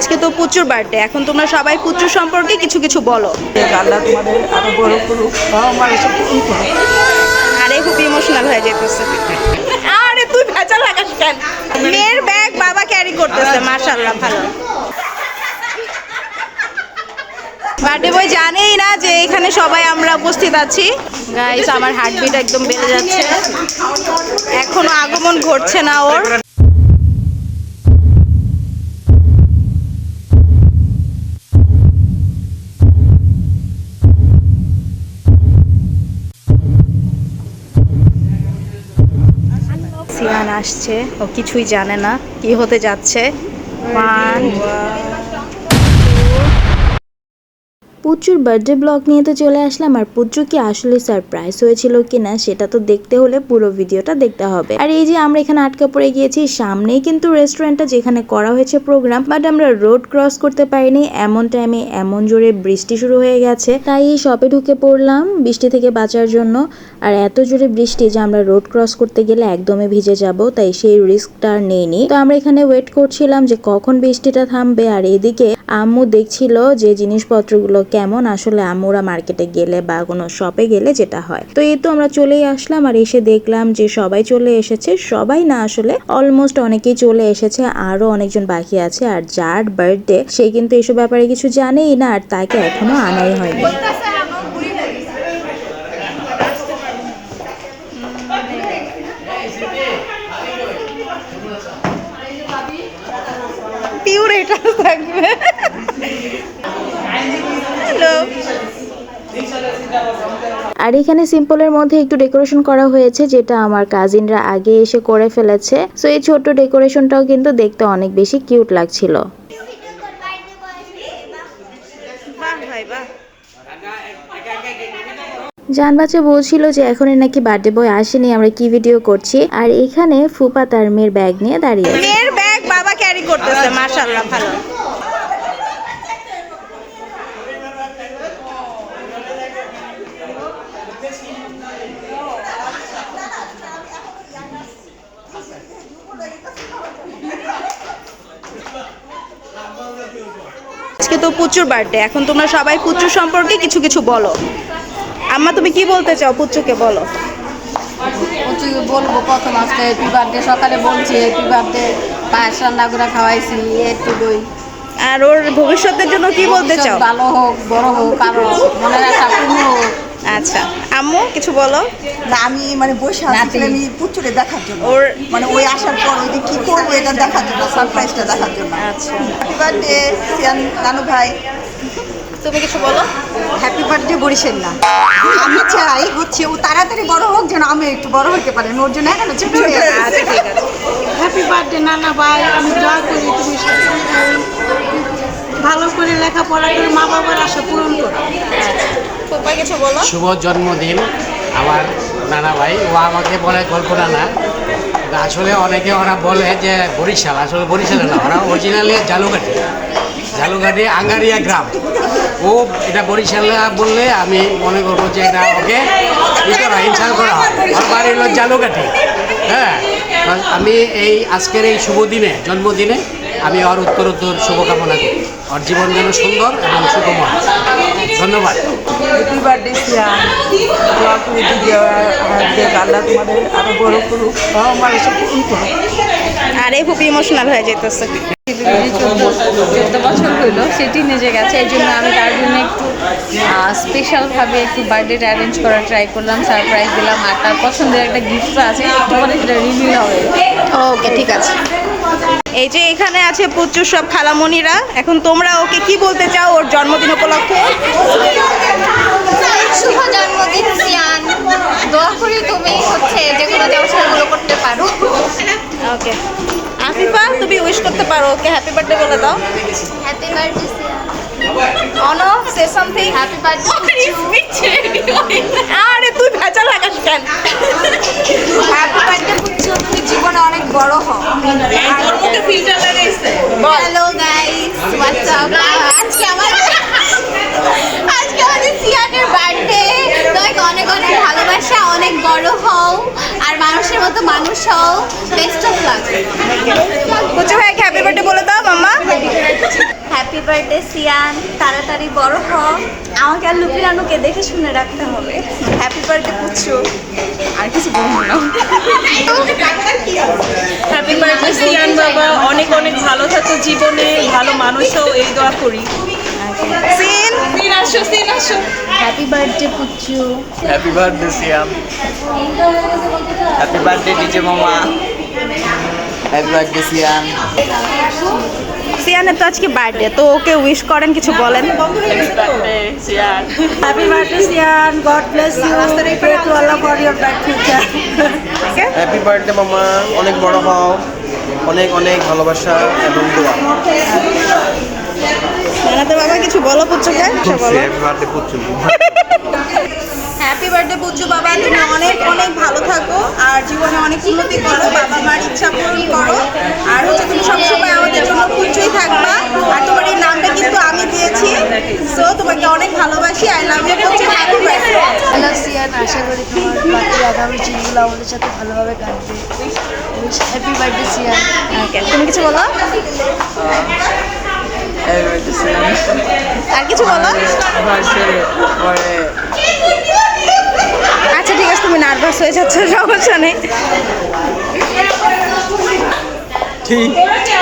আজকে তো পুচুর বার্থডে, এখন তোমরা সবাই পুচু সম্পর্কে কিছু কিছু বলো। আল্লাহ তোমাদের আরো বড় করুক, আরে খুব ইমোশনাল হয়ে যেতেছে। আরে তুই ভেজা লাগাস কেন? মেয়ের ব্যাগ বাবা ক্যারি করতেছে, মাশাআল্লাহ ভালো। বার্থডে বয় জানেই না যে এখানে সবাই আমরা উপস্থিত আছি। গাইস, আমার হার্টবিট একদম বেড়ে যাচ্ছে, এখনো আগমন ঘটছে না ওর। সিয়ান আসছে, ও কিছুই জানে না কি হতে যাচ্ছে। পুচুর বার্থডে ব্লগ নিয়ে তো চলে আসলাম। আর পুচু কি আসলে সারপ্রাইজ হয়েছিল কিনা সেটা তো দেখতে হলে পুরো ভিডিওটা দেখতে হবে। আর এই যে আমরা এখানে আটকা পড়ে গিয়েছি, সামনেই কিন্তু রেস্টুরেন্টটা যেখানে করা হয়েছে প্রোগ্রাম, বাট আমরা রোড ক্রস করতে পারিনি। এমন টাইমে এমন জোরে বৃষ্টি শুরু হয়ে গেছে, তাই এই শপে ঢুকে পড়লাম বৃষ্টি থেকে বাঁচার জন্য। আর এত জোরে বৃষ্টি যে আমরা রোড ক্রস করতে গেলে একদমই ভিজে যাব, তাই সেই রিস্কটা আর নেইনি। তো আমরা এখানে ওয়েট করছিলাম যে কখন বৃষ্টিটা থামবে। আর এদিকে আম্মু দেখছিল যে জিনিসপত্রগুলো কেমন আসলে আম্মুরা মার্কেটে গেলে বা কোনো শপে গেলে যেটা হয়। তো এই তো আমরা চলেই আসলাম, আর এসে দেখলাম যে সবাই চলে এসেছে। সবাই না, আসলে অলমোস্ট অনেকেই চলে এসেছে, আরো অনেকজন বাকি আছে। আর যার বার্থডে সে কিন্তু এসব ব্যাপারে কিছু জানেই না, আর তাকে এখনো আনাই হয়নি। পিওর এটা থাকবে। হ্যালো। আর এখানে সিম্পলের মধ্যে একটু ডেকোরেশন করা হয়েছে, যেটা আমার কাজিনরা আগে এসে করে ফেলেছে। সো এই ছোট্ট ডেকোরেশনটাও কিন্তু দেখতে অনেক বেশি কিউট লাগছিল। জান বাচ্চা বলছিল যে এখনই নাকি বার্থডে বয় আসেনি, আমরা কি ভিডিও করছি। আর এখানে ফুপা তার মেয়ের ব্যাগ নিয়ে দাঁড়িয়ে, মেয়ের ব্যাগ বাবা ক্যারি করতেছে, মাশাআল্লাহ ভালো। আজকে তো পুচুর বার্থডে, এখন তোমরা সবাই পুচু সম্পর্কে কিছু কিছু বলো। আম্মা, তুমি কি বলতে চাও? পুচুকে বলো। পুচুকে বলবো প্রথম আজকে হ্যাপি বার্থডে, সকালে বলছি হ্যাপি বার্থডে, পায়েস রান্না করে খাওয়াইছি, একটুকুই। আর ওর ভবিষ্যতের জন্য কি বলতে চাও? ভালো হোক, বড় হোক, আরো মনের আশা পূর্ণ হোক। আচ্ছা, আম্মু কিছু বলো। না আমি মানে বসে আছি আমি পুচুরে দেখার জন্য, ওর মানে ওই আসার পর ওই কি করবো এটা দেখার জন্য, সারপ্রাইজটা দেখার জন্য। আচ্ছা, হ্যাপি বার্থডে সিয়ান নানু ভাই। তুমি কিছু বলো। হ্যাপি বার্থডে বরিশাল না, আমি চাই হচ্ছে ও তাড়াতাড়ি বড় হোক, যেন আমি একটু বড় হতে পারি, ওর জন্য এখনো ছোট হয়ে আছে। আচ্ছা, ঠিক আছে। হ্যাপি বার্থডে নানা ভাই, আমি দোয়া করি তুমি ভালো করে লেখাপড়া করে মা বাবার আশা পূরণ করো। ফুপা কিছু বলো। শুভ জন্মদিন আমার নানা ভাই। ও আমাকে বলে কল্পনা না, আসলে অনেকে ওরা বলে যে বরিশাল, আসলে বরিশালে না, ওরা অরিজিনালি জালুঘাটি আঙ্গারিয়া গ্রাম। ও এটা বরিশালে বললে আমি মনে করবো যে এটা ওকে ইনসাল করা হয়। ওর বাড়ি হলো জালুঘাটি। হ্যাঁ, আমি এই আজকের এই শুভ দিনে, জন্মদিনে আমি ওর উত্তরোত্তর শুভকামনা করি, ওর জীবন যেন সুন্দর এবং সুখময়। ধন্যবাদ। হ্যাপি বার্থডে সিয়ান, দোয়া করি দিদি আল্লাহ তোমাদের আরো বড় করুক, আমার এসব পূরণ করুক। আরে খুব ইমোশনাল হয়ে যেতেছে। 14 বছর হইলো, সেটি নিজে গেছে। এই জন্য আমি তার জন্য একটু স্পেশালভাবে একটু বার্থডেটা অ্যারেঞ্জ করার ট্রাই করলাম, সারপ্রাইজ দিলাম। আর তার পছন্দের একটা গিফট আছে, একটু পরে সেটা রিভিল হবে। ওকে, ঠিক আছে। এই যে এখানে আছে পুচুর সব খালামণিরা, এখন তোমরা ওকে কি বলতে চাও ওর জন্মদিন উপলক্ষে? শুভ জন্মদিন সিয়ান, দোয়া করি তুমি হচ্ছে যেগুলো ব্যবসাগুলো করতে পারো। ওকে, আফিফা তুমি উইশ করতে পারো ওকে, হ্যাপি বার্থডে বলে দাও। Happy birthday Sian. অনো, সে সামথিং। Happy birthday. আরে তুই ভেজা লাগাস কেন? হ্যাপি বার্থডে পুচু, তুমি জীবনে অনেক বড় হও। ওর মুখে ফিল্টার লাগাইছে। Hello guys, what's up. আজকে আমাদের সিয়ানের বার্থডে। তোমাকে অনেক অনেক ভালোবাসা, অনেক বড় হও আর মানুষের মতো মানুষ হও। Best of luck. পুচু ভাইকে হ্যাপি বার্থডে বলে দাও মাম্মা। হ্যাপি বার্থডে সিয়ান, তাড়াতাড়ি বড় হ। আমাকে আর লুপিরানুকে দেখে শুনে রাখতে হবে। হ্যাপি বার্থডে পুচু। আর কিছু বলবো না। হ্যাপি বার্থডে সিয়ান বাবা, অনেক অনেক ভালো থাকো জীবনে, ভালো মানুষ হও, এই দোয়া করি। সিন আসো। Happy birthday Puchu. Happy birthday Siam. Happy birthday DJ মামা। Happy birthday Siam. সিয়ানের তো আজকে বার্থডে, তো ওকে উইশ করেন, কিছু বলেন। Happy birthday Siyan. Happy birthday Siyan, God bless you, pray to Allah for your bright future. Happy birthday মামা, অনেক বড় হও, অনেক অনেক ভালোবাসা এবং দোয়া। তো বাবা কিছু বলো পুচুকে। Happy birthday Puchu. Happy birthday পুচু বাবা, তুমি অনেক অনেক ভালো থাকো আর জীবনে অনেক উন্নতি করো, বাবা মার ইচ্ছা পূরণ করো। আর হচ্ছে তুমি সবসময় আমাদের জন্য পুচুই থাকবা। আর তোমার এই নামটা কিন্তু আমি দিয়েছি, সো তোমাকে অনেক ভালোবাসি। I love you Puchu, happy birthday. Hello Sian, আশা করি তোমার বাকি আগামী দিনগুলো আমাদের সাথে ভালোভাবে কাটবে। Happy birthday Sean. ওকে, তুমি কিছু বলো। হ্যাপি বার্থডে সিয়াম। আর কিছু বলো। আচ্ছা ঠিক আছে, তুমি নার্ভাস হয়ে যাচ্ছ, সমস্যা নেই।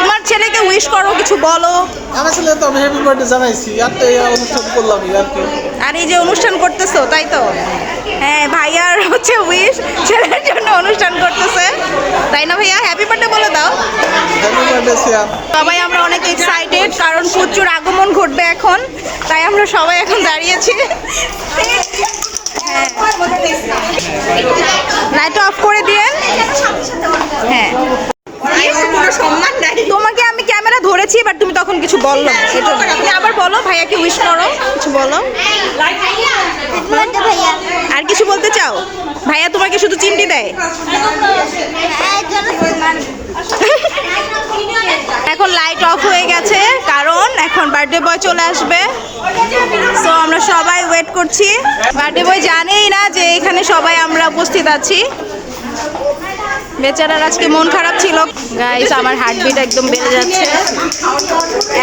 তোমার ছেলেকে উইশ করো, কিছু বলো। আমার ছেলে তো আমি হ্যাপি বার্থডে জানাইছি, আর তো এই অনুষ্ঠান করলাম আর কি। আর এই যে অনুষ্ঠান করতেছো, তাই তো? হ্যাঁ, ভাইয়ার হচ্ছে উইশ ছেলের জন্য অনুষ্ঠান করতেছে, তাই না ভাইয়া? হ্যাপি বার্থডে বলে দাও। হ্যাপি বার্থডে সিয়াম। সবাই আমরা অনেক এক্সাইটেড, কারণ প্রচুর আগমন ঘটবে এখন, তাই আমরা সবাই এখন দাঁড়িয়েছি। লাইট অফ করে দিয়েন। হ্যাঁ, তোমাকে আমি ক্যামেরা ধরেছি, বাট তুমি তখন কিছু বললো না, সেজন্য তুমি আবার বলো, ভাইয়াকে উইশ করো, কিছু বলো। আর কিছু বলতে চাও? ভাইয়া তোমাকে শুধু চিমটি দেয়। এখন লাইট অফ হয়ে গেছে, কারণ এখন বার্থডে বয় চলে আসবে। সো আমরা সবাই ওয়েট করছি। বার্থডে বয় জানেই না যে এখানে সবাই আমরা উপস্থিত আছি। বেচারার আজকে মন খারাপ ছিল। গাইস, আমার হার্টবিট একদম বেড়ে যাচ্ছে,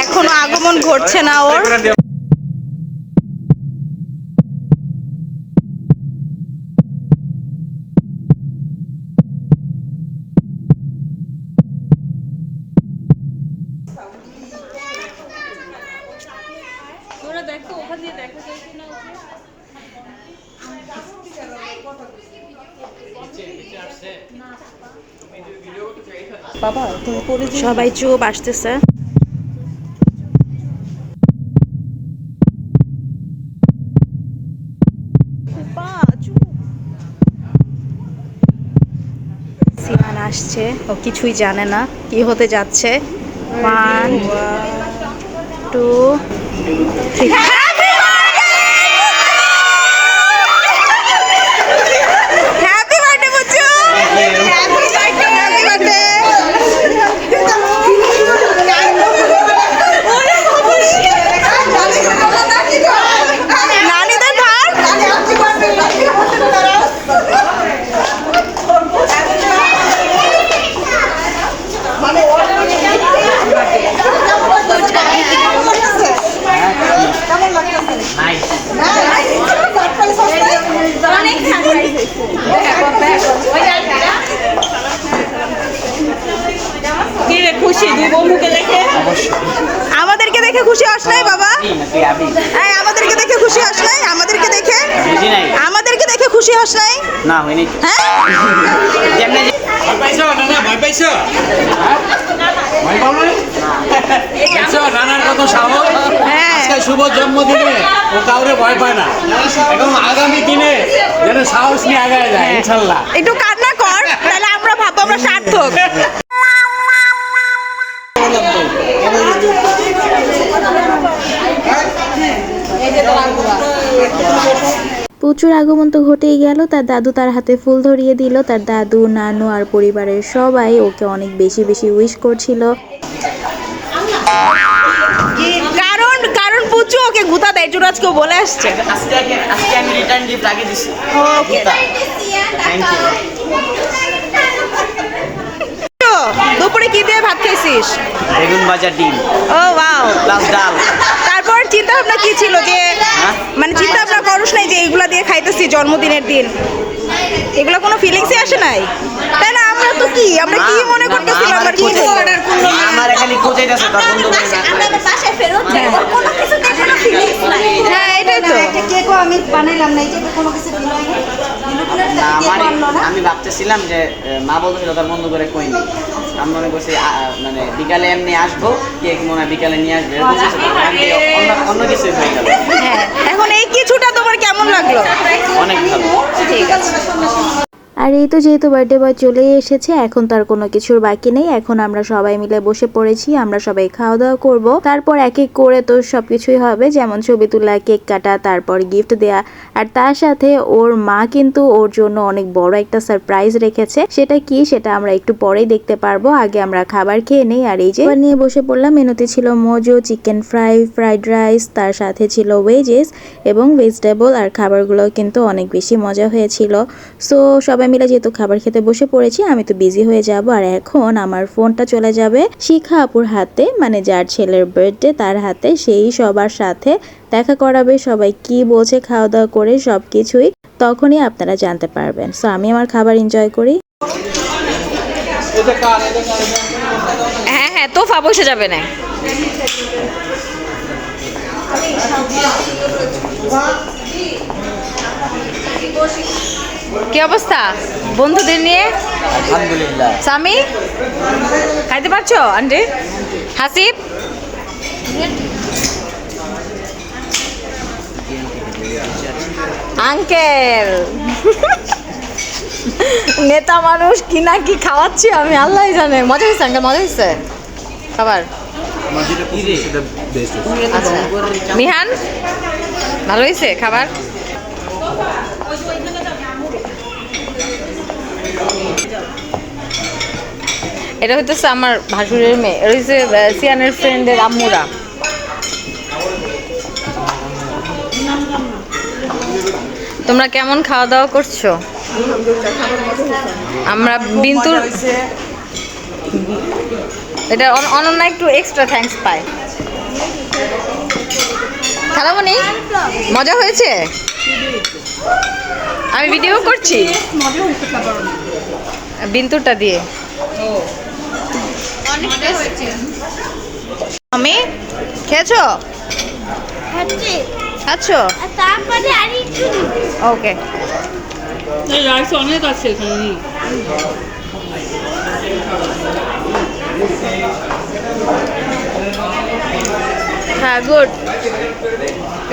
এখনো আগমন ঘটছে না ওর। সবাই চুপ, আসতেছে। সিয়ান আসছে, ও কিছুই জানে না কি হতে যাচ্ছে। 1 2 3। Happy birthday Buchu. Happy birthday. নানিদের ধার। খুশি দুই বন্ধুকে দেখে। আমাদেরকে দেখে খুশি হস নাই বাবা? এই আমাদেরকে দেখে খুশি হস নাই? আমাদেরকে দেখে আমাদেরকে দেখে খুশি হস নাই? না হয়নি। হ্যাঁ, ভয় পাইছো নানা? ভয় পাইছো? ভয় পাও না? দেখছো নানার কত সাহস। হ্যাঁ। আজকে শুভ জন্মদিনে ও কাউরে ভয় পায় না। এখন আগামী দিনে যেন সাহস নিয়ে আগায় যায় ইনশাল্লাহ। একটু কান্না কর, তাহলে আমরা ভাববো আমরা সার্থক। পুচুর আগমন তো ঘটেই গেল। তার দাদু তার হাতে ফুল ধরিয়ে দিল। তার দাদু, নানু আর পরিবারের সবাই ওকে অনেক বেশি বেশি উইশ করছিল। কারণ কারণ পুচু ওকে গুতা দেয়, আজকে বলে আসছে। আজকে আমি রিটার্ন গিফট আগে দিছি। ওকে, থ্যাংক ইউ। দুপুরে কি দিয়ে ভাত খাইছিস? বেগুন ভাজা, ডিম ও ওয়াও, প্লাস ডাল। তারপর চিন্তা ভাবনা কি ছিল যে মানে চিন্তা ভাবনা করস নাই যে এগুলা দিয়ে খাইতেছি জন্মদিনের দিন? এগুলো কোনো ফিলিংসই আসে নাই, তাই না? আমরা তো কি আমরা কি মনে করতেছিলাম আর কি অর্ডার করলো না। আমার এখানে কোচাইতেছে তার বন্ধু আমরা বাসায় ফেরত যাই, ওর কোনো কিছুতে কোনো ফিলিংস নাই। হ্যাঁ এটাই তো। একটা কেকও আমি বানাইলাম না, এই যে কোনো কিছু দিল না, আমি ভাবতেছিলাম যে মা বলতেছিল তার বন্ধ করে কই নি, আমি মনে করছি মানে বিকালে এমনি আসবো, কেক মনে হয় বিকালে নিয়ে আসবে, অন্য কিছু হয়ে গেল। হ্যাঁ এখন এই কিছুটা তোমার কেমন লাগলো? অনেক ভালো। ঠিক আছে। আর এই তো যেহেতু বার্থডে বয় চলে এসেছে, এখন তার কোনো কিছুর বাকি নেই। এখন আমরা সবাই মিলে বসে পড়েছি, আমরা সবাই খাওয়া দাওয়া করব। তারপর এক এক করে তো সবকিছুই হবে, যেমন ছবি তোলা, কেক কাটা, তারপর গিফট দেয়া। আর তার সাথে ওর মা কিন্তু ওর জন্য অনেক বড় একটা সারপ্রাইজ রেখেছে। সেটা কি সেটা আমরা একটু পরেই দেখতে পারবো। আগে আমরা খাবার খেয়ে নেই। আর এই যে নিয়ে বসে পড়লাম। মেনুতে ছিল Mojo, chicken fry, fried rice, তার সাথে ছিল ভেজেস এবং ভেজিটেবল। আর খাবারগুলো কিন্তু অনেক বেশি মজা হয়েছিল। সো সবাই মিলে যেহেতু খাবার খেতে বসে পড়েছি, আমি তো বিজি হয়ে যাব। আর এখন আমার ফোনটা চলে যাবে শিখা আপুর হাতে, মানে যার ছেলের বার্থডে তার হাতে। সেই সবার সাথে দেখা করাবে, সবাই কি বলছে খাওয়া দাওয়া করে সব কিছুই তখনই আপনারা জানতে পারবেন। সো আমি আমার খাবার এনজয় করি। হ্যাঁ হ্যাঁ, তোফা বসে যাবে না। কি অবস্থা বন্ধুদের নিয়ে? আলহামদুলিল্লাহ। স্বামী খাইতে পারছো আন্টি? হাসিব আঙ্কেল নেতা মানুষ কি না কি খাওয়াচ্ছি আমি, আল্লাহ জানে। মজা হয়েছে আঙ্কেল? মজা হয়েছে খাবার? আচ্ছা মিহান, ভালো হয়েছে খাবার? এটা হইতেছে আমার ভাসুরের মেয়ে, এটা হচ্ছে সিয়ানের ফ্রেন্ডের আম্মুরা। তোমরা কেমন খাওয়া দাওয়া করছো? আমরা বিন্তুর এটা অনন্যা একটু এক্সট্রা থ্যাঙ্কস পাই। খালামণি মজা হয়েছে? আমি ভিডিও করছি বিন্তুরটা দিয়ে। আমি খেয়েছো? খাচ্ছো? তারপরে আর একটু ওকে। রাইস অনেক আছে এখানে। হ্যাঁ good.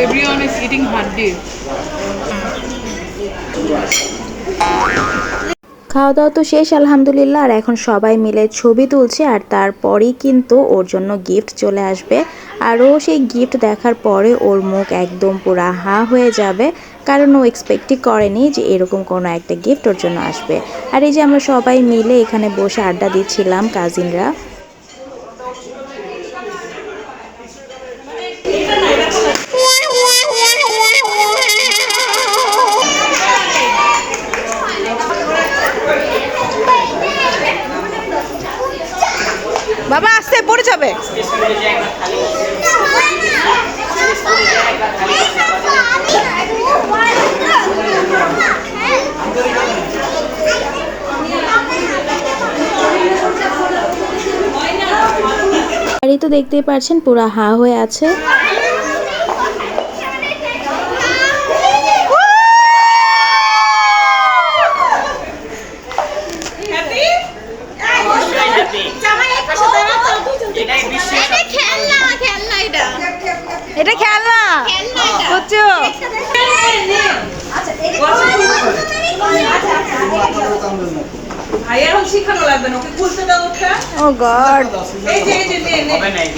Everyone is eating handi. খাওয়া দাওয়া তো শেষ আলহামদুলিল্লাহ। আর এখন সবাই মিলে ছবি তুলছে। আর তারপরেই কিন্তু ওর জন্য গিফট চলে আসবে। আর ও সেই গিফট দেখার পরে ওর মুখ একদম পুরা হা হয়ে যাবে, কারণ ও এক্সপেক্টই করেনি যে এরকম কোনো একটা গিফট ওর জন্য আসবে। আর এই যে আমরা সবাই মিলে এখানে বসে আড্ডা দিচ্ছিলাম কাজিনরা। বাবা আসতে পড়ে যাবে। আর এই তো দেখতেই পাচ্ছেন পুরা হা হয়ে আছে। এটা খেলনা বুঝছো? ও গড,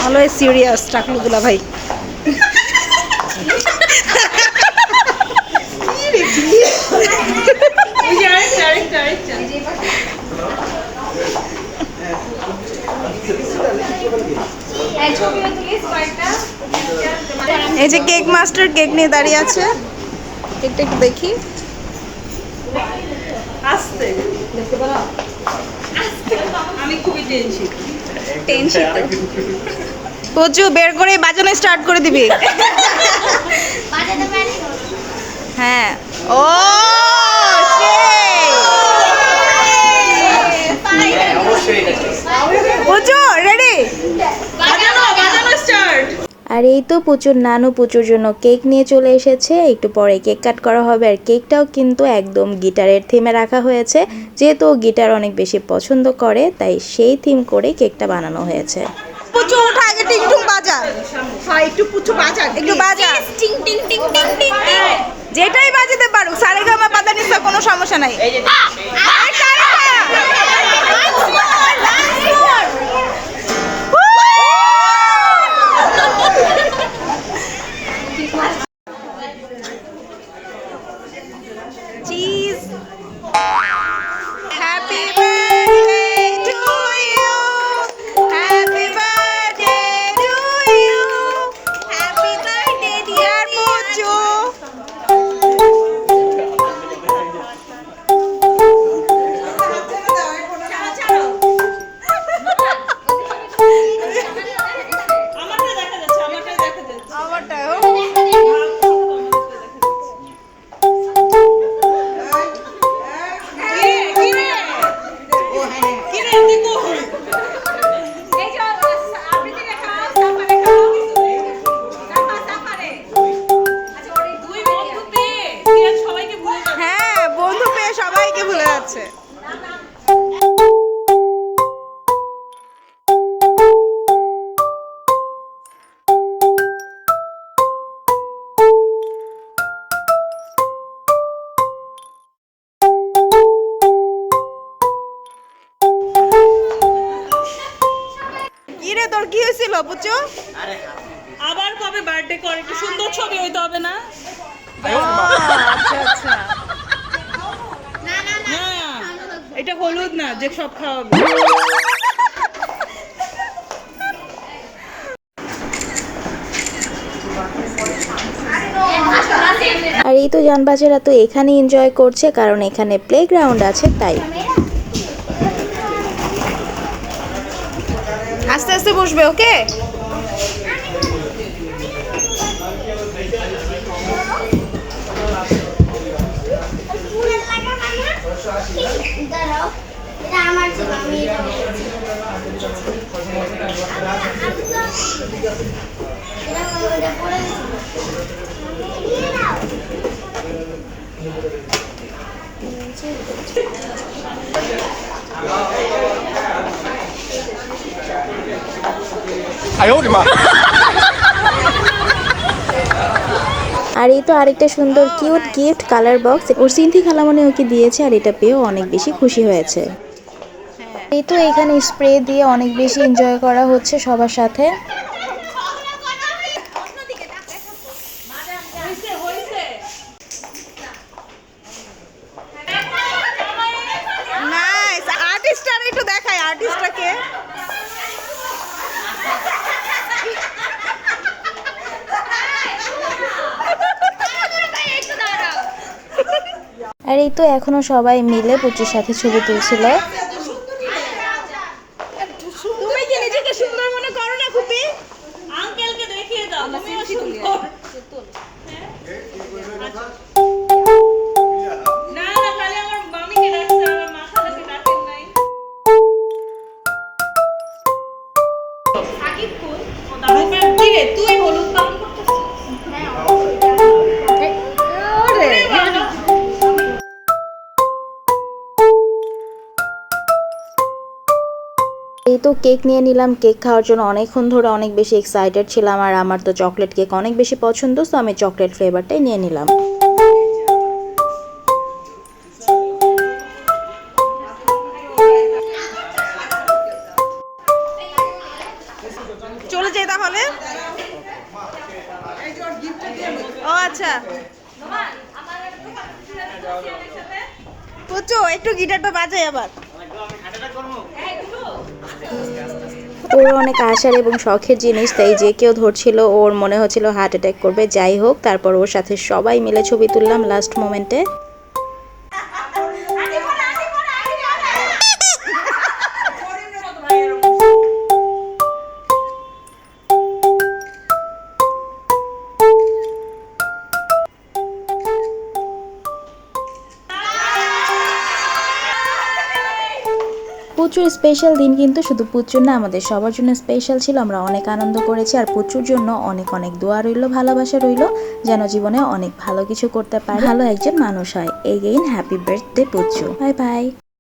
অলওয়েজ সিরিয়াস টাকলুগুলা ভাই। এই যে কেক মাস্টার কেক নিয়ে দাঁড়িয়ে আছে, কেকটা একটু দেখি। আস্তে দেখতে পারো, আমি খুবই টেনশন। টেনশন। পুচু বের করে বাজানো স্টার্ট করে দিবি। বাজাতে পারি? হ্যাঁ ও অবশ্যই পুচু রেডি, বাজানো স্টার্ট। আর এই তো পুচুর নানু পুচুর জন্য কেক নিয়ে চলে এসেছে, একটু পরে কেক কাট করা হবে। আর কেকটাও কিন্তু একদম গিটারের থিমে রাখা হয়েছে, যেহেতু গিটার অনেক বেশি পছন্দ করে তাই সেই থিম করে কেকটা বানানো হয়েছে। পুচু ওঠা আগে টিংটুং বাজা। হ্যাঁ একটু পুচু বাজা, একটু বাজা, টিং টিং টিং টিং টিং টিং। যেটাই বাজাতে পারো, সারেগামা পাতা নিতে কোনো সমস্যা নাই। আর সারেগা। Cheese. Happy birthday to you. Happy birthday to you. Happy birthday dear Puchu. হ্যাঁ বন্ধু পেয়ে সবাইকে ভুলে যাচ্ছে। কি রে তোর কি হয়েছিল পুচু? আবার কবে বার্থডে করে একটু সুন্দর ছবি হইতে হবে না? আচ্ছা আচ্ছা। না না না, না এটা হলুদ না যে সব খাওয়াবে। আর এই তো জানবাজেরা তো এখানে এনজয় করছে, কারণ এখানে প্লেগ্রাউন্ড আছে তাই। আস্তে আস্তে বসবে, ওকে? দাঁড়াও, এটা আমার ছিল, আমি এটা বলেছি। এটা পড়ে দিয়ে দাও। আর এই তো আরেকটা সুন্দর কিউট গিফট কালার বক্স ওর সিনথি খালামণি ওকে দিয়েছে, আর এটা পেয়েও অনেক বেশি খুশি হয়েছে। এই তো এখানে স্প্রে দিয়ে অনেক বেশি এনজয় করা হচ্ছে সবার সাথে। নাইস, আর্টিস্টটা একটু দেখাই, আর্টিস্টটাকে। আর এই তো এখনো সবাই মিলে পুচুর সাথে ছবি তুলছিল। তুমি কি নিজেকে সুন্দর মনে করো না খুবই? আঙ্কেলকে দেখিয়ে দাও তুমিও সুন্দর। না না, খালি আমার মামিকে ডাকছে, আমার মা খালাকে ডাকেন নাই। সাকিব কোন? ও দাঁড়াবে কি রে, তুই হলুদ পালন করতেছিস? এই তো কেক নিয়ে নিলাম, কেক খাওয়ার জন্য অনেকক্ষণ ধরে অনেক বেশি এক্সাইটেড ছিলাম। আর আমার তো চকলেট কেক অনেক বেশি পছন্দ, তো আমি চকলেট ফ্লেভারটাই নিয়ে নিলাম। চলে যাই তাহলে। ও আচ্ছা পুচু একটু গিটারটা বাজাই আবার। ওর অনেক আশার এবং শখের জিনিস, তাই যে কেউ ধরছিল ওর মনে হচ্ছিল হার্ট অ্যাটাক করবে। যাই হোক, তারপর ওর সাথে সবাই মিলে ছবি তুললাম লাস্ট মোমেন্টে। পুচুর স্পেশাল দিন কিন্তু শুধু পুচুর না, আমাদের সবার জন্য স্পেশাল ছিল। আমরা অনেক আনন্দ করেছি আর পুচুর জন্য অনেক অনেক দোয়া রইলো, ভালোবাসা রইলো, যেন জীবনে অনেক ভালো কিছু করতে পারে, ভালো একজন মানুষ হয়। Again happy birthday Puchu. Bye by.